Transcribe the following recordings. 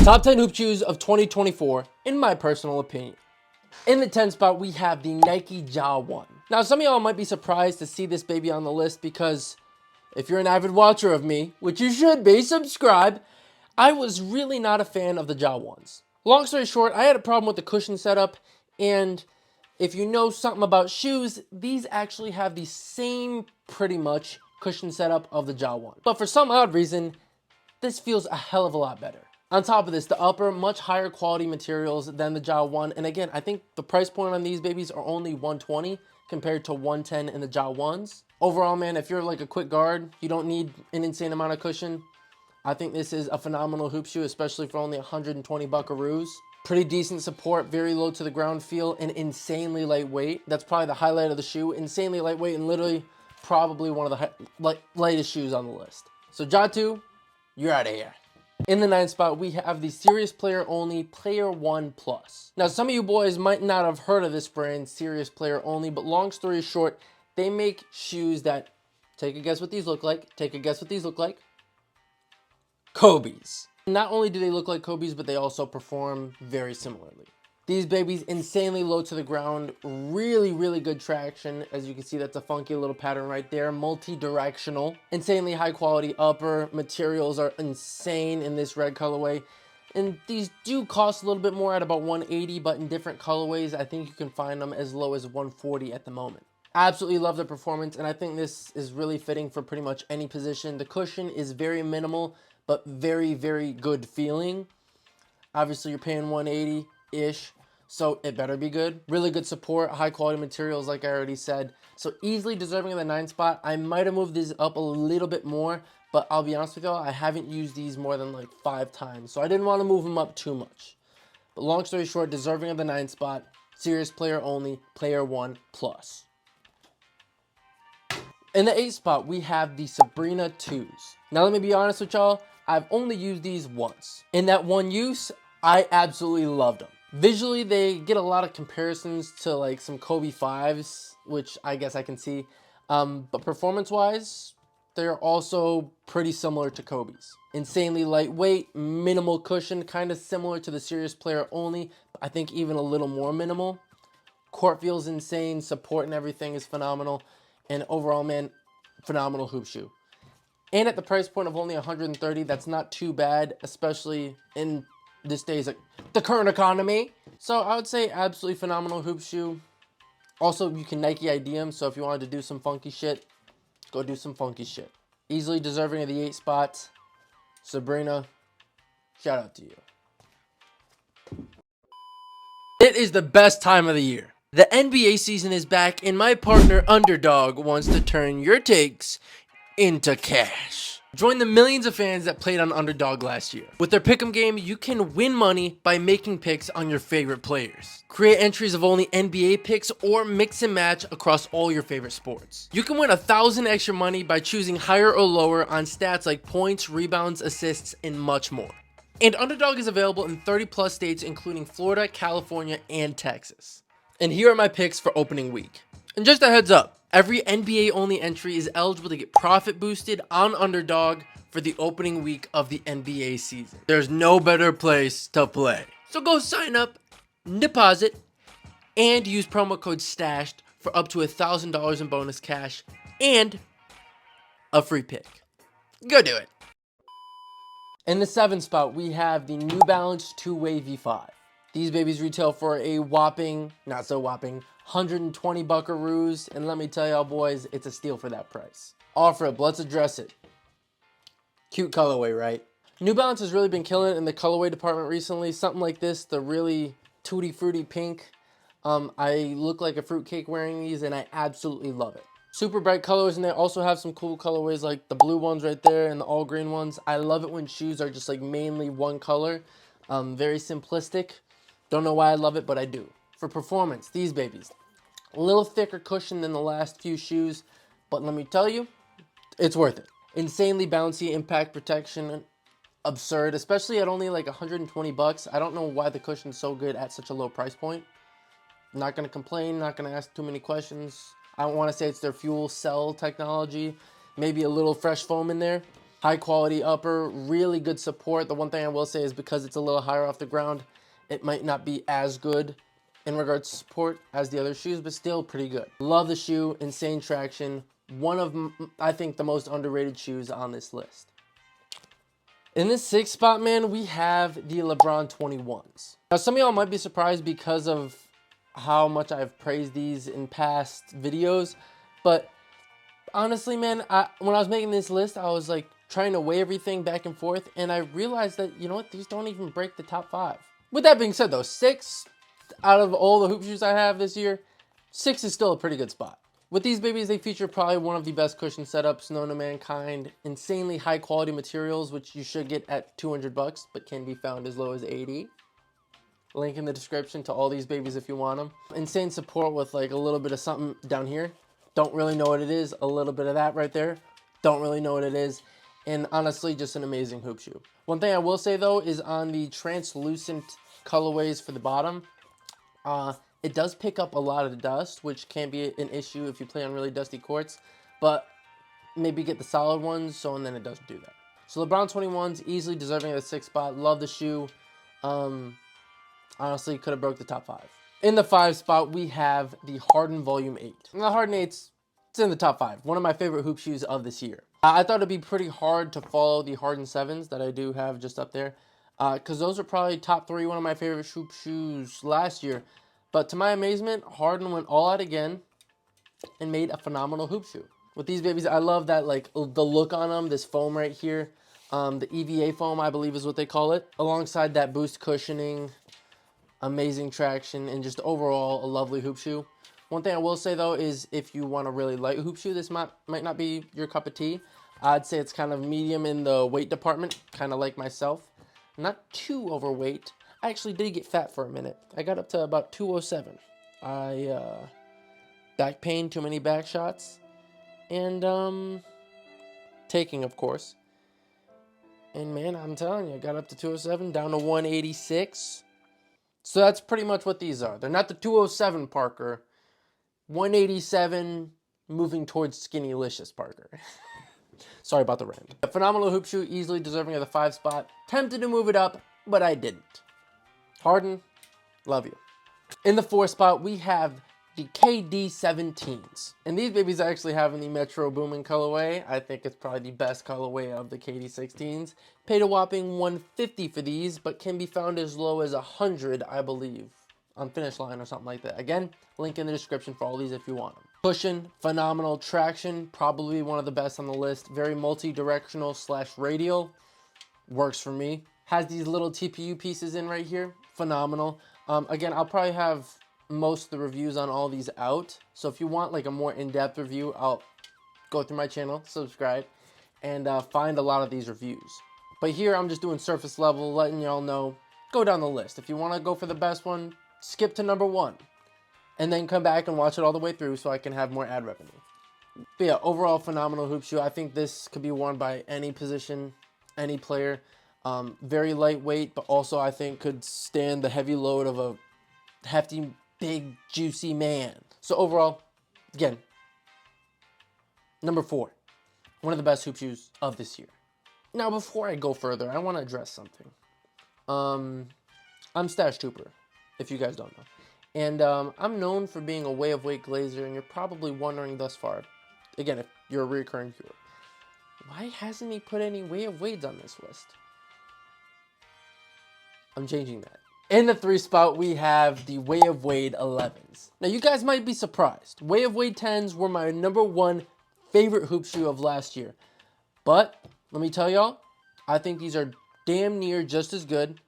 Top 10 hoop shoes of 2024, in my personal opinion. In the 10th spot, we have the Nike Ja 1. Now, some of y'all might be surprised to see this baby on the list because if you're an avid watcher of me, which you should be, subscribe, I was really not a fan of the Ja 1s. Long story short, I had a problem with the cushion setup, and if you know something about shoes, these actually have the same, pretty much, cushion setup of the Ja 1. But for some odd reason, this feels a hell of a lot better. On top of this, the upper, much higher quality materials than the Ja 1. And again, I think the price point on these babies are only $120 compared to $110 in the Ja 1s. Overall, man, if you're like a quick guard, you don't need an insane amount of cushion. I think this is a phenomenal hoop shoe, especially for only 120 buckaroos. Pretty decent support, very low to the ground feel, and insanely lightweight. That's probably the highlight of the shoe. Insanely lightweight and literally probably one of the lightest shoes on the list. So Ja 2, you're out of here. In the 9th spot, we have the Serious Player Only Player 1 Plus. Now, some of you boys might not have heard of this brand, Serious Player Only, but long story short, they make shoes that, take a guess what these look like, take a guess what these look like. Kobe's. Not only do they look like Kobe's, but they also perform very similarly. These babies, insanely low to the ground, really, really good traction. As you can see, that's a funky little pattern right there. Multi-directional. Insanely high quality upper. Materials are insane in this red colorway. And these do cost a little bit more at about $180, but in different colorways, I think you can find them as low as $140 at the moment. Absolutely love the performance, and I think this is really fitting for pretty much any position. The cushion is very minimal, but very, very good feeling. Obviously, you're paying $180-ish, so it better be good. Really good support, high quality materials, like I already said. So easily deserving of the 9th spot. I might have moved these up a little bit more, but I'll be honest with y'all, I haven't used these more than like 5 times, so I didn't want to move them up too much. But long story short, deserving of the 9th spot, Serious Player Only, Player 1 Plus. In the 8th spot, we have the Sabrina 2s. Now, let me be honest with y'all, I've only used these once. In that one use, I absolutely loved them. Visually, they get a lot of comparisons to like some Kobe 5s, which I guess I can see. But performance-wise, they're also pretty similar to Kobe's. Insanely lightweight, minimal cushion, kind of similar to the Serious Player Only, but I think even a little more minimal. Court feels insane, support and everything is phenomenal. And overall, man, phenomenal hoop shoe. And at the price point of only $130, that's not too bad, especially in this day's the current economy. So I would say absolutely phenomenal hoop shoe. Also, you can Nike ID them, so if you wanted to do some funky shit, go do some funky shit. Easily deserving of the 8 spots. Sabrina, shout out to you. It is the best time of the year. The NBA season is back, and my partner Underdog wants to turn your takes into cash. Join the millions of fans that played on Underdog last year. With their pick'em game, you can win money by making picks on your favorite players. Create entries of only NBA picks or mix and match across all your favorite sports. You can win 1,000 extra money by choosing higher or lower on stats like points, rebounds, assists, and much more. And Underdog is available in 30 plus states, including Florida, California, and Texas. And here are my picks for opening week. And just a heads up, every NBA only entry is eligible to get profit boosted on Underdog for the opening week of the NBA season. There's no better place to play. So go sign up, deposit, and use promo code STASHED for up to $1,000 in bonus cash and a free pick. Go do it. In the 7th spot, we have the New Balance 2-Way V5. These babies retail for a whopping, not so whopping, 120 buckaroos, and let me tell y'all boys, it's a steal for that price. Offer it, let's address it. Cute colorway, right? New Balance has really been killing it in the colorway department recently. Something like this, the really tutti frutti pink. I look like a fruitcake wearing these, and I absolutely love it. Super bright colors, and they also have some cool colorways like the blue ones right there and the all green ones. I love it when shoes are just like mainly one color. Very simplistic. Don't know why I love it, but I do. For performance, these babies, a little thicker cushion than the last few shoes, but let me tell you, it's worth it. Insanely bouncy, impact protection, absurd, especially at only like 120 bucks. I don't know why the cushion's so good at such a low price point. Not gonna complain, not gonna ask too many questions. I don't want to say it's their fuel cell technology, maybe a little fresh foam in there, High quality upper, really good support. The one thing I will say is because it's a little higher off the ground, it might not be as good in regards to support as the other shoes, but still pretty good. Love the shoe, insane traction. One of, I think, the most underrated shoes on this list. In this sixth spot, man, we have the Lebron 21s. Now, some of y'all might be surprised because of how much I've praised these in past videos, but honestly, man, when I was making this list, I was like trying to weigh everything back and forth, and I realized that, you know what, these don't even break the top 5. With that being said, though, 6 out of all the hoop shoes I have this year, 6 is still a pretty good spot. With these babies, they feature probably one of the best cushion setups known to mankind, insanely high quality materials, which you should get at $200, but can be found as low as 80. Link in the description to all these babies if you want them. Insane support with like a little bit of something down here. Don't really know what it is. A little bit of that right there. Don't really know what it is. And honestly, just an amazing hoop shoe. One thing I will say though is on the translucent colorways for the bottom, it does pick up a lot of dust, which can be an issue if you play on really dusty courts, but maybe get the solid ones so and then it doesn't do that. So LeBron 21's easily deserving of the 6th spot. Love the shoe. Honestly, could have broke the top 5. In the 5 spot, we have the Harden Volume 8. And the Harden 8's, it's in the top 5. One of my favorite hoop shoes of this year. I thought it'd be pretty hard to follow the Harden 7s that I do have just up there, because those are probably top 3, one of my favorite hoop shoes last year. But to my amazement, Harden went all out again and made a phenomenal hoop shoe. With these babies, I love that, like, the look on them, this foam right here. The EVA foam, I believe is what they call it. Alongside that boost cushioning, amazing traction, and just overall a lovely hoop shoe. One thing I will say, though, is if you want a really light hoop shoe, this might not be your cup of tea. I'd say it's kind of medium in the weight department, kind of like myself. Not too overweight. I actually did get fat for a minute. I got up to about 207. Back pain, too many back shots, and taking, of course. And man, I'm telling you, I got up to 207, down to 186. So that's pretty much what these are. They're not the 207 Parker. 187 moving towards Skinnylicious Parker. Sorry about the rant. A phenomenal hoop shoe, easily deserving of the 5 spot. Tempted to move it up, but I didn't. Harden, love you. In the 4 spot, we have the KD 17s. And these babies I actually have in the Metro Boomin colorway. I think it's probably the best colorway of the KD 16s. Paid a whopping $150 for these, but can be found as low as $100, I believe, on Finish Line or something like that. Again, link in the description for all these if you want them. Cushion, phenomenal. Traction, probably one of the best on the list. Very multi-directional / radial. Works for me. Has these little TPU pieces in right here. Phenomenal. Again, I'll probably have most of the reviews on all these out. So if you want like a more in-depth review, I'll go through my channel, subscribe, and find a lot of these reviews. But here I'm just doing surface level, letting y'all know, go down the list. If you want to go for the best one, skip to number 1. And then come back and watch it all the way through so I can have more ad revenue. But yeah, overall phenomenal hoop shoe. I think this could be worn by any position, any player. Very lightweight, but also I think could stand the heavy load of a hefty, big, juicy man. So overall, again, number 4. One of the best hoop shoes of this year. Now, before I go further, I want to address something. I'm Stashed Hooper, if you guys don't know. And I'm known for being a way of weight glazer, and you're probably wondering thus far, again, if you're a recurring viewer, why hasn't he put any way of weights on this list? I'm changing that. In the 3 spot, we have the Way of Wade 11s. Now, you guys might be surprised. Way of Wade 10s were my number 1 favorite hoop shoe of last year. But, let me tell y'all, I think these are damn near just as good.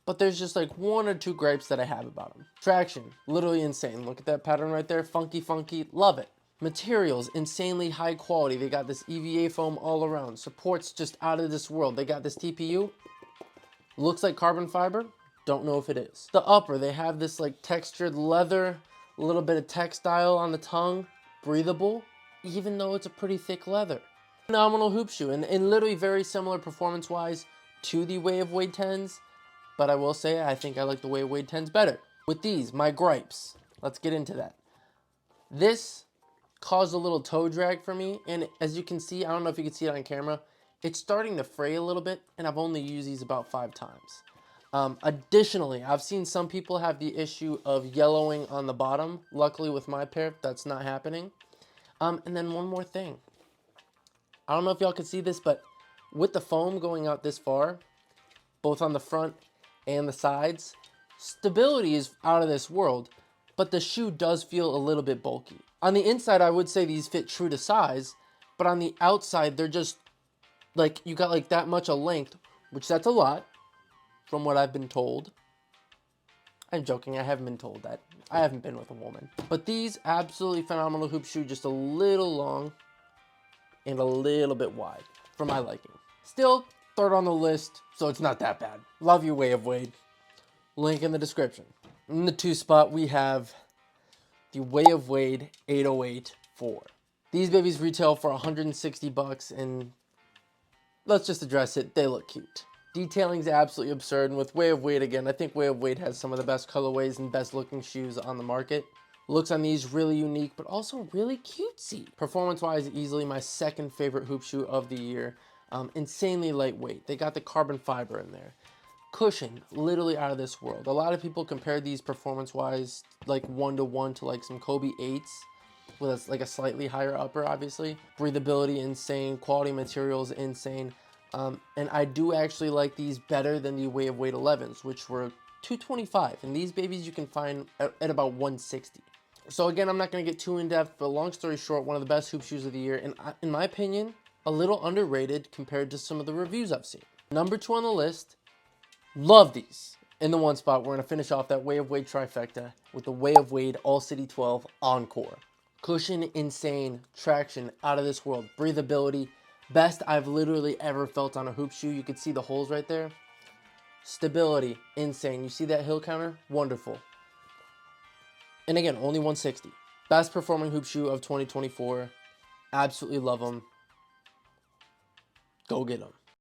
But there's just like 1 or 2 gripes that I have about them. Traction, literally insane. Look at that pattern right there. Funky, funky. Love it. Materials, insanely high quality. They got this EVA foam all around. Support's just out of this world. They got this TPU. Looks like carbon fiber. Don't know if it is. The upper, they have this like textured leather, a little bit of textile on the tongue. Breathable, even though it's a pretty thick leather. Phenomenal hoop shoe, and literally very similar performance-wise to the Way of Wade 10s. But I will say, I think I like the Way of Wade 10s better. With these, my gripes. Let's get into that. This caused a little toe drag for me. And as you can see, I don't know if you can see it on camera, It's starting to fray a little bit, and I've only used these about 5 times. Additionally, I've seen some people have the issue of yellowing on the bottom. Luckily with my pair, that's not happening. And then one more thing. I don't know if y'all can see this, but with the foam going out this far, both on the front and the sides, stability is out of this world, but the shoe does feel a little bit bulky. On the inside, I would say these fit true to size, but on the outside, they're just like, you got like that much of length, which that's a lot from what I've been told. I'm joking, I haven't been told that. I haven't been with a woman. But these, absolutely phenomenal hoop shoe, just a little long and a little bit wide for my liking. Still, third on the list, so it's not that bad. Love you, Way of Wade. Link in the description. In the 2 spot, we have the Way of Wade 808 4. These babies retail for 160 bucks, and let's just address it, they look cute. Detailing's absolutely absurd, and with Way of Wade again, I think Way of Wade has some of the best colorways and best looking shoes on the market. Looks on these really unique, but also really cutesy. Performance-wise, easily my second favorite hoop shoe of the year. Insanely lightweight. They got the carbon fiber in there. Cushion, literally out of this world. A lot of people compare these performance-wise like 1-to-1 to like some Kobe 8s with like a slightly higher upper, obviously. Breathability, insane. Quality materials, insane. And I do actually like these better than the Way of Wade 11s, which were $225. And these babies you can find at about $160. So again, I'm not going to get too in-depth, but long story short, one of the best hoop shoes of the year. And in my opinion, a little underrated compared to some of the reviews I've seen. Number 2 on the list, love these. In the 1 spot, we're going to finish off that Way of Wade trifecta with the Way of Wade All City 12 Encore. Cushion, insane. Traction, out of this world. Breathability, best I've literally ever felt on a hoop shoe. You can see the holes right there. Stability, insane. You see that heel counter? Wonderful. And again, only 160. Best performing hoop shoe of 2024. Absolutely love them. Go get them.